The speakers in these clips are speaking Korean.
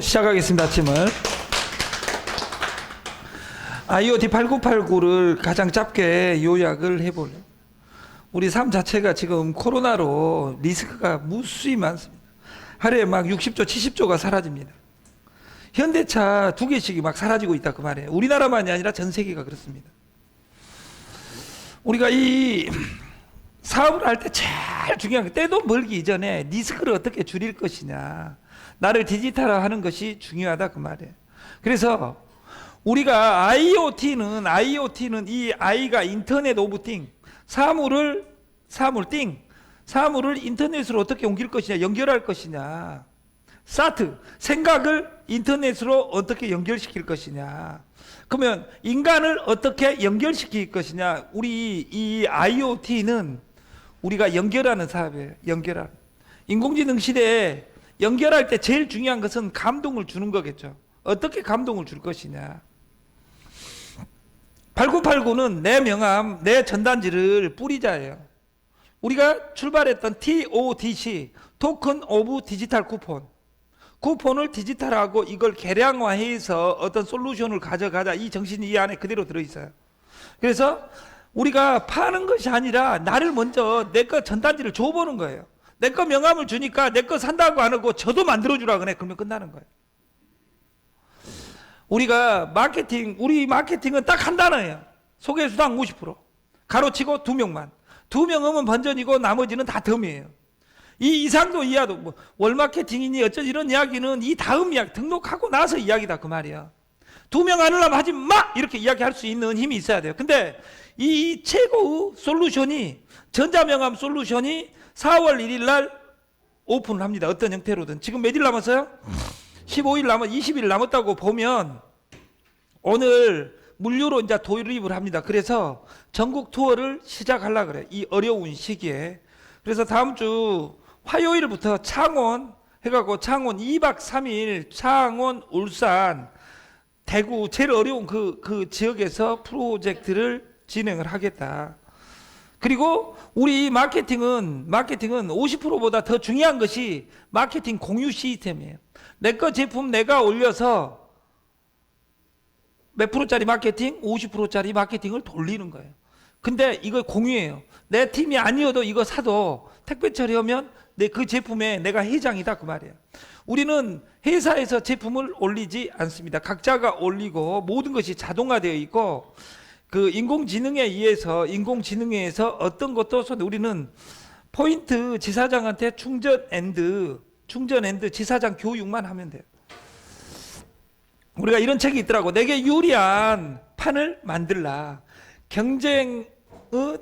시작하겠습니다. 아침을. IoT 8989를 가장 짧게 요약을 해볼래요. 우리 삶 자체가 지금 코로나로 리스크가 무수히 많습니다. 하루에 막 60조, 70조가 사라집니다. 현대차 2개씩이 막 사라지고 있다 그 말이에요. 우리나라만이 아니라 전 세계가 그렇습니다. 우리가 이 사업을 할 때 제일 중요한 게 때도 멀기 이전에 리스크를 어떻게 줄일 것이냐, 나를 디지털화하는 것이 중요하다 그 말이에요. 그래서 우리가 IoT는 이 I가 인터넷 오브 띵, 사물을 인터넷으로 어떻게 옮길 것이냐, 연결할 것이냐. 사트, 생각을 인터넷으로 어떻게 연결시킬 것이냐. 그러면 인간을 어떻게 연결시킬 것이냐. 우리 이 IoT는 우리가 연결하는 사업이에요. 연결하는. 인공지능 시대에 연결할 때 제일 중요한 것은 감동을 주는 거겠죠. 어떻게 감동을 줄 것이냐. 8989는 내 명함, 내 전단지를 뿌리자예요. 우리가 출발했던 TODC, 토큰 오브 디지털 쿠폰. 쿠폰을 디지털하고 이걸 개량화해서 어떤 솔루션을 가져가자. 이 정신이 이 안에 그대로 들어있어요. 그래서 우리가 파는 것이 아니라 나를 먼저 내 거 전단지를 줘보는 거예요. 내 거 명함을 주니까 내 거 산다고 안 하고 저도 만들어주라 그래. 그러면 끝나는 거예요. 우리가 우리 마케팅은 딱 한 단어예요. 소개수당 50%. 가로치고 2명만. 2명은 번전이고 나머지는 다 덤이에요. 이 이상도 이하도 뭐 월마케팅이니 어쩌지 이런 이야기는 이 다음 이야기 등록하고 나서 이야기다 그 말이야. 2명 안 하려면 하지 마! 이렇게 이야기할 수 있는 힘이 있어야 돼요. 근데 이 최고의 솔루션이 전자명함 솔루션이 4월 1일 날 오픈을 합니다. 어떤 형태로든. 지금 몇 일 남았어요? 15일 20일 남았다고 보면 오늘 물류로 이제 도입을 합니다. 그래서 전국 투어를 시작하려고 그래요. 이 어려운 시기에. 그래서 다음 주 화요일부터 창원 해갖고 창원 2박 3일 창원, 울산, 대구 제일 어려운 그 지역에서 프로젝트를 진행을 하겠다. 그리고 우리 마케팅은 50%보다 더 중요한 것이 마케팅 공유 시스템이에요. 내 거 제품 내가 올려서 몇 프로짜리 마케팅? 50%짜리 마케팅을 돌리는 거예요. 근데 이거 공유해요. 내 팀이 아니어도 이거 사도 택배 처리하면 그 제품에 내가 회장이다 그 말이에요. 우리는 회사에서 제품을 올리지 않습니다. 각자가 올리고 모든 것이 자동화되어 있고 그 인공지능에 의해서 어떤 것도 우리는 포인트 지사장한테 충전 엔드 지사장 교육만 하면 돼요. 우리가 이런 책이 있더라고. 내게 유리한 판을 만들라. 경쟁의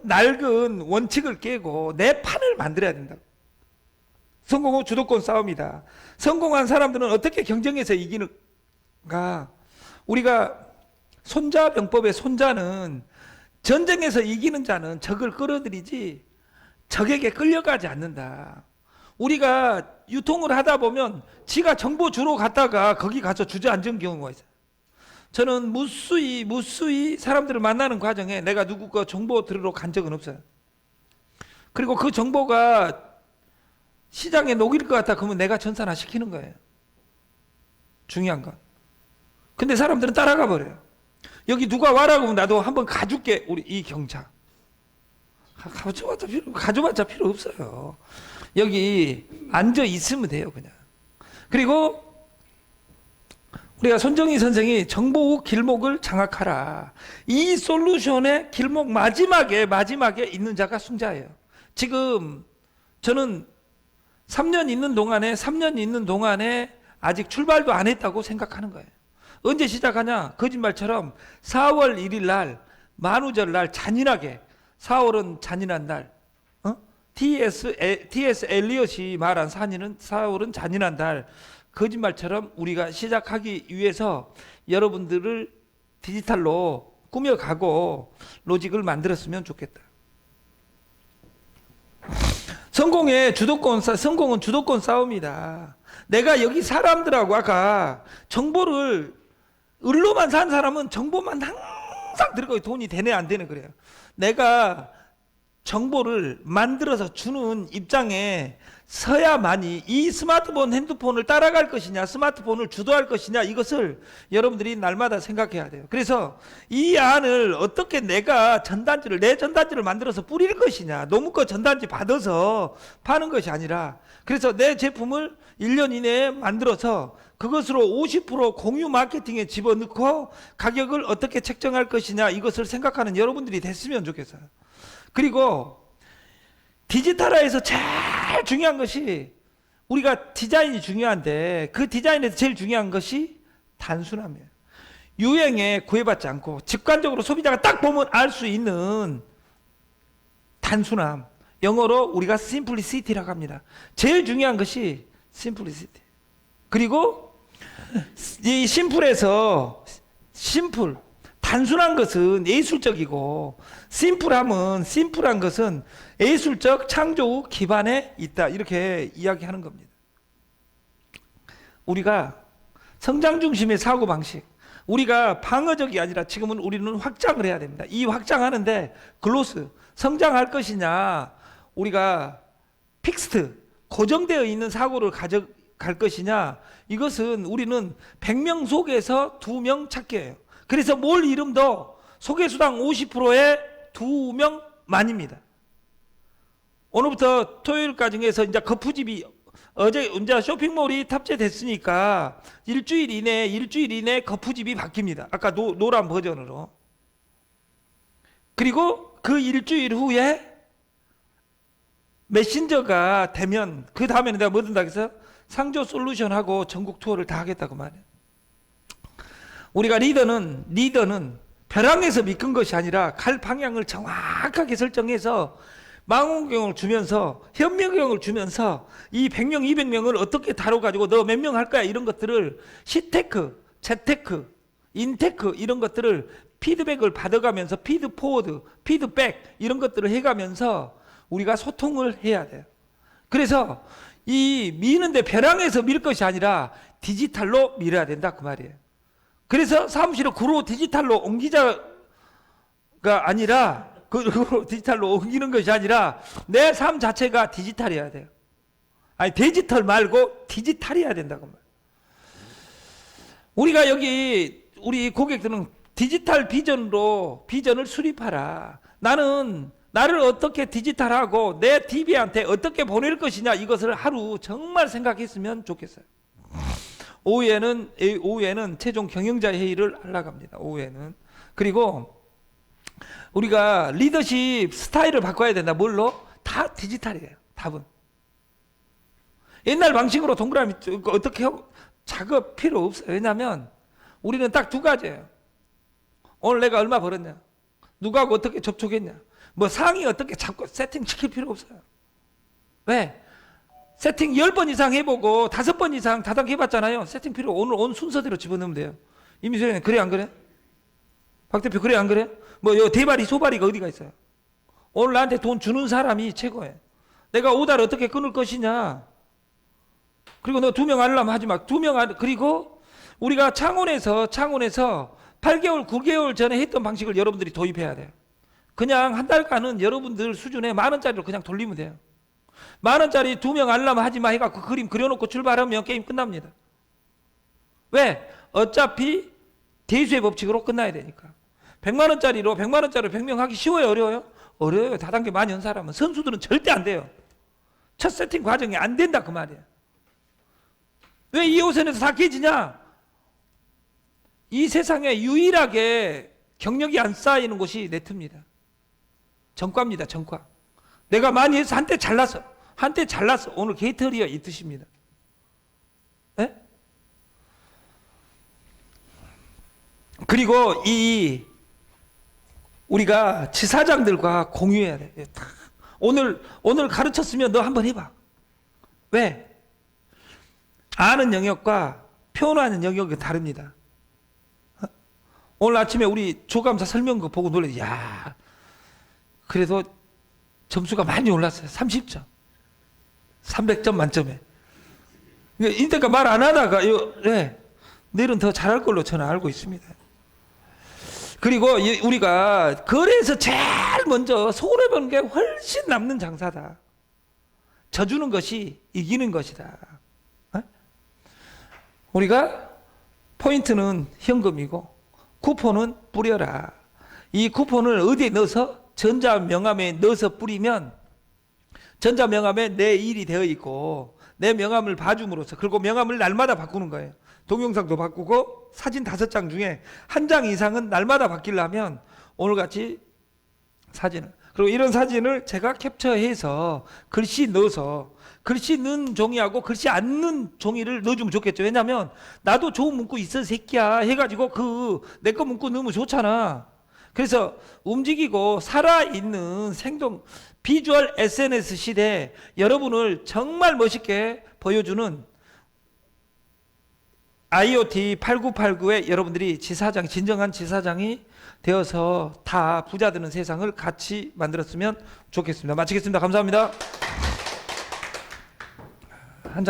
낡은 원칙을 깨고 내 판을 만들어야 된다고. 성공 후 주도권 싸움이다. 성공한 사람들은 어떻게 경쟁에서 이기는가? 우리가 손자병법의 손자는 전쟁에서 이기는 자는 적을 끌어들이지 적에게 끌려가지 않는다. 우리가 유통을 하다 보면 지가 정보 주러 갔다가 거기 가서 주저앉은 경우가 있어요. 저는 무수히 사람들을 만나는 과정에 내가 누구 거 정보 들으러 간 적은 없어요. 그리고 그 정보가 시장에 녹일 것 같아 그러면 내가 전산화 시키는 거예요. 중요한 건. 근데 사람들은 따라가 버려요. 여기 누가 와라고 하면 나도 한번 가줄게. 우리 이 경차. 가져봤자 필요 없어요. 여기 앉아 있으면 돼요 그냥. 그리고 우리가 손정희 선생이 정보 길목을 장악하라. 이 솔루션의 길목 마지막에 있는 자가 승자예요. 지금 저는 3년 있는 동안에 아직 출발도 안 했다고 생각하는 거예요. 언제 시작하냐? 거짓말처럼 4월 1일 날 만우절 날 잔인하게 4월은 잔인한 날. T.S. 엘리엇이 말한 4월은 잔인한 날. 거짓말처럼 우리가 시작하기 위해서 여러분들을 디지털로 꾸며가고 로직을 만들었으면 좋겠다. 성공은 주도권 싸움이다. 내가 여기 사람들하고 아까 정보를 을로만 산 사람은 정보만 항상 들어가고 돈이 되네 안 되네 그래요. 내가 정보를 만들어서 주는 입장에 서야만이 이 스마트폰, 핸드폰을 따라갈 것이냐, 스마트폰을 주도할 것이냐, 이것을 여러분들이 날마다 생각해야 돼요. 그래서 이 안을 어떻게 내가 내 전단지를 만들어서 뿌릴 것이냐, 너무 거 전단지 받아서 파는 것이 아니라, 그래서 내 제품을 1년 이내에 만들어서 그것으로 50% 공유 마케팅에 집어넣고 가격을 어떻게 책정할 것이냐, 이것을 생각하는 여러분들이 됐으면 좋겠어요. 그리고 디지털화에서 제일 중요한 것이, 우리가 디자인이 중요한데 그 디자인에서 제일 중요한 것이 단순함이에요. 유행에 구애받지 않고 직관적으로 소비자가 딱 보면 알 수 있는 단순함, 영어로 우리가 simplicity라고 합니다. 제일 중요한 것이 simplicity. 그리고 이 심플에서 단순한 것은 예술적이고, 심플한 것은 예술적 창조 후 기반에 있다, 이렇게 이야기하는 겁니다. 우리가 성장 중심의 사고방식, 우리가 방어적이 아니라 지금은 우리는 확장을 해야 됩니다. 이 확장하는데 글로스, 성장할 것이냐, 우리가 픽스트, 고정되어 있는 사고를 가져갈 것이냐, 이것은 우리는 100명 속에서 2명 찾기예요. 그래서 몰 이름도 소개수당 50%에 2명만입니다. 오늘부터 토요일까지 해서 이제 거푸집이, 어제 이제 쇼핑몰이 탑재됐으니까 일주일 이내에 거푸집이 바뀝니다. 아까 노란 버전으로. 그리고 그 일주일 후에 메신저가 되면, 그 다음에는 내가 뭐든다 해서 상조 솔루션하고 전국 투어를 다 하겠다고 말해요. 우리가 리더는 벼랑에서 미끈 것이 아니라 갈 방향을 정확하게 설정해서 망원경을 주면서, 현명경을 주면서 이 100명, 200명을 어떻게 다뤄가지고 너 몇 명 할 거야, 이런 것들을 C테크, Z테크, 인테크, 이런 것들을 피드백을 받아가면서 피드포워드, 피드백, 이런 것들을 해가면서 우리가 소통을 해야 돼요. 그래서 이 미는데 벼랑에서 밀 것이 아니라 디지털로 밀어야 된다, 그 말이에요. 그래서 사무실을 구로 디지털로 옮기자가 아니라, 그 디지털로 옮기는 것이 아니라 내 삶 자체가 디지털이어야 돼요. 아니, 디지털 말고 디지털이어야 된다고 말이에요. 우리가 여기 우리 고객들은 디지털 비전을 수립하라. 나를 어떻게 디지털하고 내 TV한테 어떻게 보낼 것이냐, 이것을 하루 정말 생각했으면 좋겠어요. 오후에는 최종 경영자 회의를 하려고 합니다. 오후에는. 그리고 우리가 리더십 스타일을 바꿔야 된다. 뭘로? 다 디지털이에요. 답은. 옛날 방식으로 동그라미 어떻게 하고 작업 필요 없어요. 왜냐하면 우리는 딱 두 가지예요. 오늘 내가 얼마 벌었냐, 누구하고 어떻게 접촉했냐, 뭐 상의 어떻게 잡고 세팅 시킬 필요 없어요. 왜? 세팅 10번 이상 해보고 5번 이상 다닥 해봤잖아요. 세팅 필요, 오늘 온 순서대로 집어넣으면 돼요. 이미수님, 그래 안 그래? 박 대표, 그래 안 그래? 뭐 요 대발이 소발이가 어디가 있어요? 오늘 나한테 돈 주는 사람이 최고예요. 내가 오다를 어떻게 끊을 것이냐. 그리고 너 2명 알람 하지 마. 2명 그리고 우리가 창원에서 8개월, 9개월 전에 했던 방식을 여러분들이 도입해야 돼요. 그냥 한 달간은 여러분들 수준에 10,000원짜리로 그냥 돌리면 돼요. 10,000원짜리 2명 알람 하지 마 해갖고 그림 그려놓고 출발하면 게임 끝납니다. 왜? 어차피 대수의 법칙으로 끝나야 되니까. 100만원짜리로 100명 하기 쉬워요, 어려워요? 어려워요. 다단계 많이 한 사람은. 선수들은 절대 안 돼요. 첫 세팅 과정이 안 된다, 그 말이에요. 왜 2호선에서 다 깨지냐? 이 세상에 유일하게 경력이 안 쌓이는 곳이 네트입니다. 전과입니다, 전과. 내가 많이 해서 한때 잘났어. 오늘 게이트리어 이 뜻입니다. 네? 그리고 우리가 지사장들과 공유해야 돼. 오늘 가르쳤으면 너 한번 해봐. 왜? 아는 영역과 표현하는 영역이 다릅니다. 오늘 아침에 우리 조감사 설명거 보고 놀랐어요. 야, 그래도 점수가 많이 올랐어요. 30점. 300점 만점에. 인때가 말 안 하다가, 네, 내일은 더 잘할 걸로 저는 알고 있습니다. 그리고 우리가 거래에서 제일 먼저 손해보는 게 훨씬 남는 장사다. 져주는 것이 이기는 것이다. 어? 우리가 포인트는 현금이고 쿠폰은 뿌려라. 이 쿠폰을 어디에 넣어서 전자명함에 넣어서 뿌리면 전자명함에 내 일이 되어 있고 내 명함을 봐줌으로써, 그리고 명함을 날마다 바꾸는 거예요. 동영상도 바꾸고 사진 5장 중에 1장 이상은 날마다 바뀌려면 오늘같이 사진을, 그리고 이런 사진을 제가 캡처해서 글씨 넣어서, 글씨 넣은 종이하고 글씨 안 넣은 종이를 넣어주면 좋겠죠. 왜냐하면 나도 좋은 문구 있어 새끼야 해가지고 내 거 문구 넣으면 좋잖아. 그래서 움직이고 살아있는 생동 비주얼 SNS 시대에 여러분을 정말 멋있게 보여주는 IoT 8989의 여러분들이 지사장, 진정한 지사장이 되어서 다 부자 되는 세상을 같이 만들었으면 좋겠습니다. 마치겠습니다. 감사합니다.